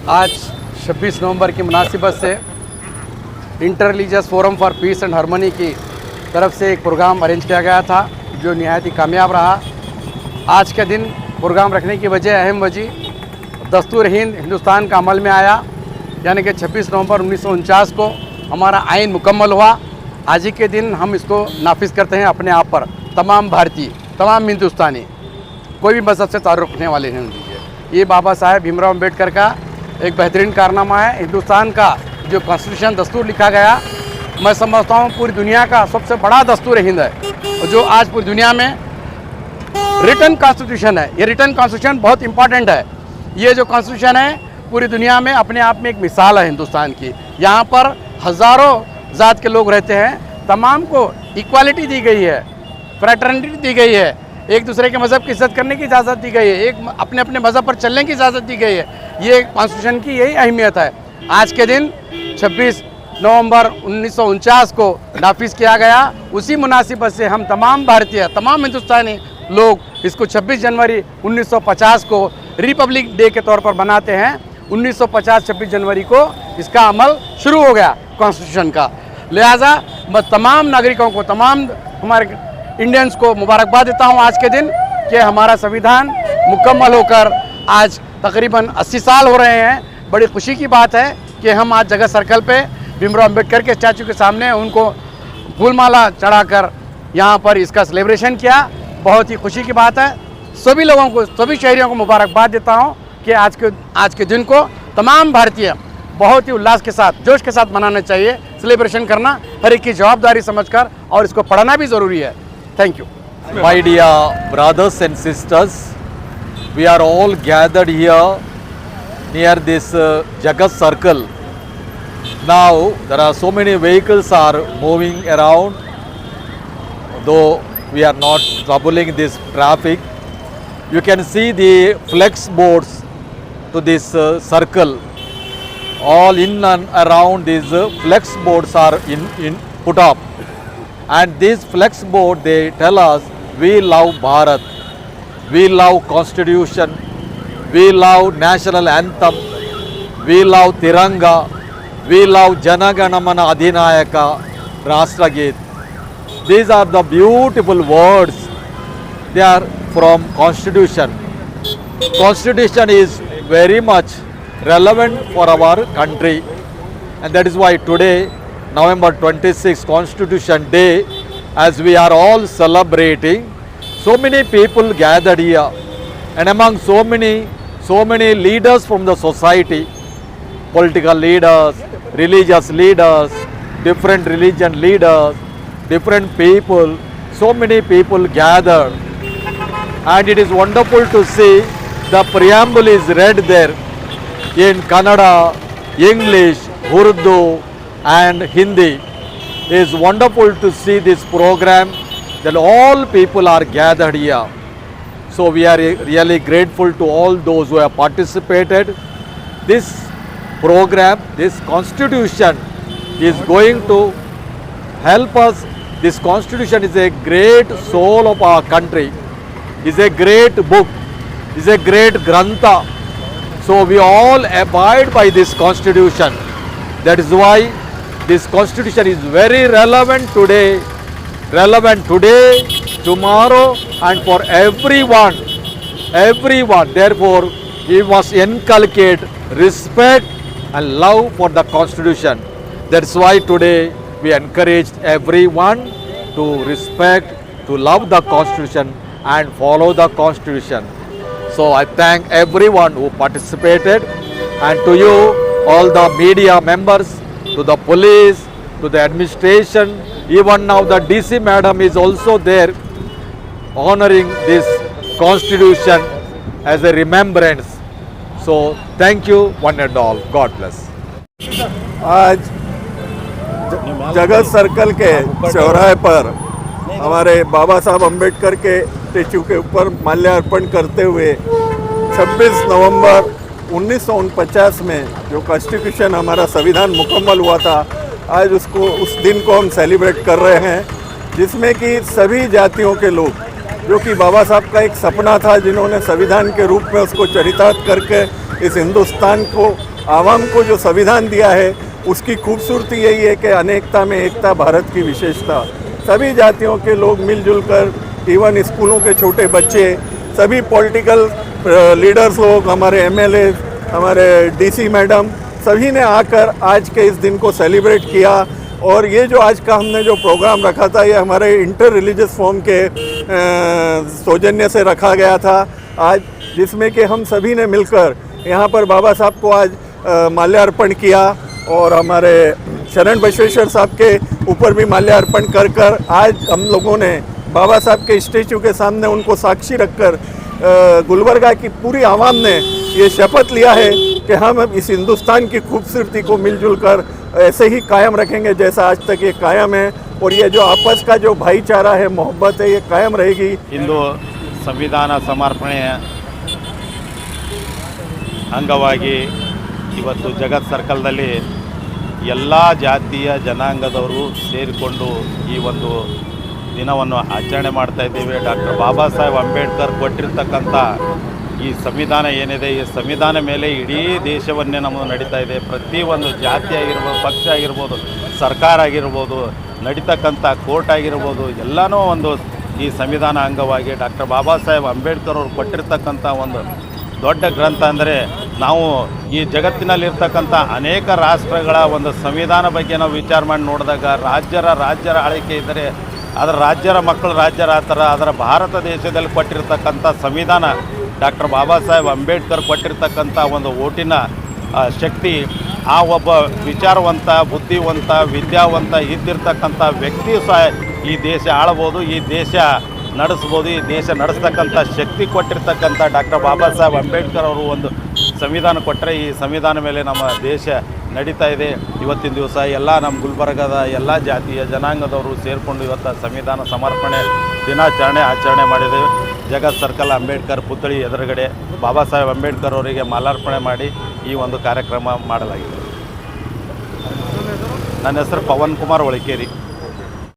आज 26 नवंबर की मुनासिबत से inter religious forum for piece and harmony की तरफ से एक प्रोग्राम अरेंज किया गया था जो निहायत ही कामयाब रहा। आज के दिन प्रोग्राम रखने की अहम वजह दस्तूर हिंद हिंदुस्तान का अमल में आया, यानी कि 26 नवंबर 1949 को हमारा आइन मुकम्मल हुआ। आज ही के दिन हम इसको नाफिज करते हैं अपने आप पर। तमाम भारतीय, तमाम हिंदुस्तानी, कोई भी मज़हब से ताल्लुक़ रखने वाले नहीं दीजिए। ये बाबा साहेब भीमराव अम्बेडकर का एक बेहतरीन कारनामा है। हिंदुस्तान का जो कॉन्स्टिट्यूशन दस्तूर लिखा गया, मैं समझता हूँ पूरी दुनिया का सबसे बड़ा दस्तूर हिंद है, और जो आज पूरी दुनिया में रिटन कॉन्स्टिट्यूशन है। ये रिटन कॉन्स्टिट्यूशन बहुत इंपॉर्टेंट है। ये जो कॉन्स्टिट्यूशन है पूरी दुनिया में अपने आप में एक मिसाल है हिंदुस्तान की। यहाँ पर हज़ारों ज़ात के लोग रहते हैं, तमाम को इक्वालिटी दी गई है, फ्रेटर्निटी दी गई है, एक दूसरे के मज़हब की इज्जत करने की इजाज़त दी गई है, एक अपने अपने मज़हब पर चलने की इजाज़त दी गई है। ये कॉन्स्टिट्यूशन की यही अहमियत है। आज के दिन 26 नवंबर 1949 को नाफिज किया गया। उसी मुनासिबत से हम तमाम भारतीय, तमाम हिंदुस्तानी लोग इसको 26 जनवरी 1950 को रिपब्लिक डे के तौर पर मनाते हैं। 1950 26 जनवरी को इसका अमल शुरू हो गया कॉन्स्टिट्यूशन का। लिहाजा मैं तमाम नागरिकों को, तमाम हमारे इंडियंस को मुबारकबाद देता हूं आज के दिन कि हमारा संविधान मुकम्मल होकर आज तकरीबन 80 साल हो रहे हैं। बड़ी खुशी की बात है कि हम आज जगत सर्कल पे भीमराव अम्बेडकर के स्टैचू के सामने उनको फूलमाला चढ़ाकर यहाँ पर इसका सेलिब्रेशन किया। बहुत ही खुशी की बात है। सभी लोगों को, सभी शहरियों को मुबारकबाद देता हूँ कि आज के दिन को तमाम भारतीय बहुत ही उल्लास के साथ, जोश के साथ मनाना चाहिए। सेलिब्रेशन करना हर एक की जवाबदारी समझकर, और इसको पढ़ना भी ज़रूरी है। Thank you. My dear brothers and sisters, we are all gathered here near this Jagat circle. Now there are so many vehicles are moving around, though we are not troubling this traffic. You can see the flex boards to this circle. All in and around these flex boards are in put up. And this flex board, they tell us, we love Bharat, we love Constitution, we love national anthem, we love Tiranga, we love Jana Gana Mana Adhinayaka, Rashtrageet. These are the beautiful words. They are from Constitution. Constitution is very much relevant for our country, and that is why today, November 26, Constitution Day, as we are all celebrating, so many people gathered here, and among so many leaders from the society, political leaders, religious leaders, different religion leaders, different people, so many people gathered, and it is wonderful to see the preamble is read there in Kannada, English, Urdu and Hindi. It is wonderful to see this program that all people are gathered here. So we are really grateful to all those who have participated. This program, this constitution is going to help us. This constitution is a great soul of our country, is a great book, is a great grantha. So we all abide by this constitution. That is why this constitution is very relevant today, tomorrow, and for everyone. Therefore, we must inculcate respect and love for the constitution. That's why today we encouraged everyone to respect, to love the constitution and follow the constitution. So I thank everyone who participated, and to you, all the media members, to the police, to the administration, even now the DC madam is also there honoring this constitution as a remembrance. So thank you one and all. God bless. आज जगत circle के चौराहे पर हमारे बाबा साहब अम्बेडकर के statue के ऊपर माल्यार्पण करते हुए 26 नवंबर 1949 में जो कॉन्स्टिट्यूशन हमारा संविधान मुकम्मल हुआ था, आज उस दिन को हम सेलिब्रेट कर रहे हैं, जिसमें कि सभी जातियों के लोग, जो कि बाबा साहब का एक सपना था, जिन्होंने संविधान के रूप में उसको चरितार्थ करके इस हिंदुस्तान को आवाम को जो संविधान दिया है उसकी खूबसूरती यही है कि अनेकता में एकता भारत की विशेषता। सभी जातियों के लोग मिलजुल कर, इवन स्कूलों के छोटे बच्चे, सभी पॉलिटिकल लीडर्स लोग, हमारे एमएलए, हमारे डीसी मैडम, सभी ने आकर आज के इस दिन को सेलिब्रेट किया। और ये जो आज का हमने जो प्रोग्राम रखा था, ये हमारे इंटर रिलीजियस फॉर्म के सौजन्य से रखा गया था आज, जिसमें कि हम सभी ने मिलकर यहाँ पर बाबा साहब को आज माल्यार्पण किया और हमारे शरण बसवेश्वर साहब के ऊपर भी माल्यार्पण कर कर आज हम लोगों ने बाबा साहब के स्टेचू के सामने उनको साक्षी रखकर गुलबर्गा की पूरी आवाम ने ये शपथ लिया है कि हम अब इस हिंदुस्तान की खूबसूरती को मिलजुल कर ऐसे ही कायम रखेंगे जैसा आज तक ये कायम है। और ये जो आपस का जो भाईचारा है, मोहब्बत है, ये कायम रहेगी। ಇಂದು ಸಂವಿಧಾನ ಸಮರ್ಪಣೆಯ ಅಂಗವಾಗಿ ಇವತ್ತು ಜಗತ್ ಸರ್ಕಲ್ದಲ್ಲಿ ಎಲ್ಲ ಜಾತಿಯ ಜನಾಂಗದವರು ಸೇರಿಕೊಂಡು ಈ ಒಂದು ದಿನವನ್ನು ಆಚರಣೆ ಮಾಡ್ತಾ ಇದ್ದೇವೆ. ಡಾಕ್ಟರ್ ಬಾಬಾ ಸಾಹೇಬ್ ಅಂಬೇಡ್ಕರ್ ಕೊಟ್ಟಿರ್ತಕ್ಕಂಥ ಈ ಸಂವಿಧಾನ ಏನಿದೆ, ಈ ಸಂವಿಧಾನ ಮೇಲೆ ಇಡೀ ದೇಶವನ್ನೇ ನಮ್ಮದು ನಡೀತಾ ಇದೆ. ಪ್ರತಿಯೊಂದು ಜಾತಿ ಆಗಿರ್ಬೋದು, ಪಕ್ಷ ಆಗಿರ್ಬೋದು, ಸರ್ಕಾರ ಆಗಿರ್ಬೋದು, ನಡೀತಕ್ಕಂಥ ಕೋರ್ಟ್ ಆಗಿರ್ಬೋದು, ಎಲ್ಲನೂ ಒಂದು ಈ ಸಂವಿಧಾನ ಅಂಗವಾಗಿ ಡಾಕ್ಟರ್ ಬಾಬಾ ಸಾಹೇಬ್ ಅಂಬೇಡ್ಕರ್ ಅವರು ಕೊಟ್ಟಿರ್ತಕ್ಕಂಥ ಒಂದು ದೊಡ್ಡ ಗ್ರಂಥ. ಅಂದರೆ ನಾವು ಈ ಜಗತ್ತಿನಲ್ಲಿರ್ತಕ್ಕಂಥ ಅನೇಕ ರಾಷ್ಟ್ರಗಳ ಒಂದು ಸಂವಿಧಾನ ಬಗ್ಗೆ ನಾವು ವಿಚಾರ ಮಾಡಿ ನೋಡಿದಾಗ ರಾಜ್ಯರ ಆಳ್ವಿಕೆ ಇದ್ದರೆ ಅದರ ರಾಜ್ಯರ ಮಕ್ಕಳು ರಾಜ್ಯರ ಆ ಥರ, ಅದರ ಭಾರತ ದೇಶದಲ್ಲಿ ಕೊಟ್ಟಿರ್ತಕ್ಕಂಥ ಸಂವಿಧಾನ ಡಾಕ್ಟರ್ ಬಾಬಾ ಸಾಹೇಬ್ ಅಂಬೇಡ್ಕರ್ ಕೊಟ್ಟಿರ್ತಕ್ಕಂಥ ಒಂದು ಓಟಿನ ಶಕ್ತಿ, ಆ ಒಬ್ಬ ವಿಚಾರವಂತ, ಬುದ್ಧಿವಂತ, ವಿದ್ಯಾವಂತ ಇದ್ದಿರ್ತಕ್ಕಂಥ ವ್ಯಕ್ತಿಯು ಸಹ ಈ ದೇಶ ಆಳ್ಬೋದು, ಈ ದೇಶ ನಡೆಸ್ಬೋದು, ಈ ದೇಶ ನಡೆಸ್ತಕ್ಕಂಥ ಶಕ್ತಿ ಕೊಟ್ಟಿರ್ತಕ್ಕಂಥ ಡಾಕ್ಟರ್ ಬಾಬಾ ಸಾಹೇಬ್ ಅಂಬೇಡ್ಕರ್ ಅವರು ಒಂದು ಸಂವಿಧಾನ ಕೊಟ್ಟರೆ ಈ ಸಂವಿಧಾನ ಮೇಲೆ ನಮ್ಮ ದೇಶ ನಡೀತಾ ಇದೆ. ಇವತ್ತಿನ ದಿವಸ ಎಲ್ಲ ನಮ್ಮ ಗುಲ್ಬರ್ಗದ ಎಲ್ಲ ಜಾತಿಯ ಜನಾಂಗದವರು ಸೇರಿಕೊಂಡು ಇವತ್ತು ಸಂವಿಧಾನ ಸಮರ್ಪಣೆ ದಿನಾಚರಣೆ ಆಚರಣೆ ಮಾಡಿದ್ದೇವೆ. ಜಗತ್ ಸರ್ಕಲ್ ಅಂಬೇಡ್ಕರ್ ಪುತ್ಥಳಿ ಎದುರುಗಡೆ ಬಾಬಾ ಸಾಹೇಬ್ ಅಂಬೇಡ್ಕರ್ ಅವರಿಗೆ ಮಾಲಾರ್ಪಣೆ ಮಾಡಿ ಈ ಒಂದು ಕಾರ್ಯಕ್ರಮ ಮಾಡಲಾಗಿದೆ. ನನ್ನ ಹೆಸರು ಪವನ್ ಕುಮಾರ್ ಒಳಕೇರಿ.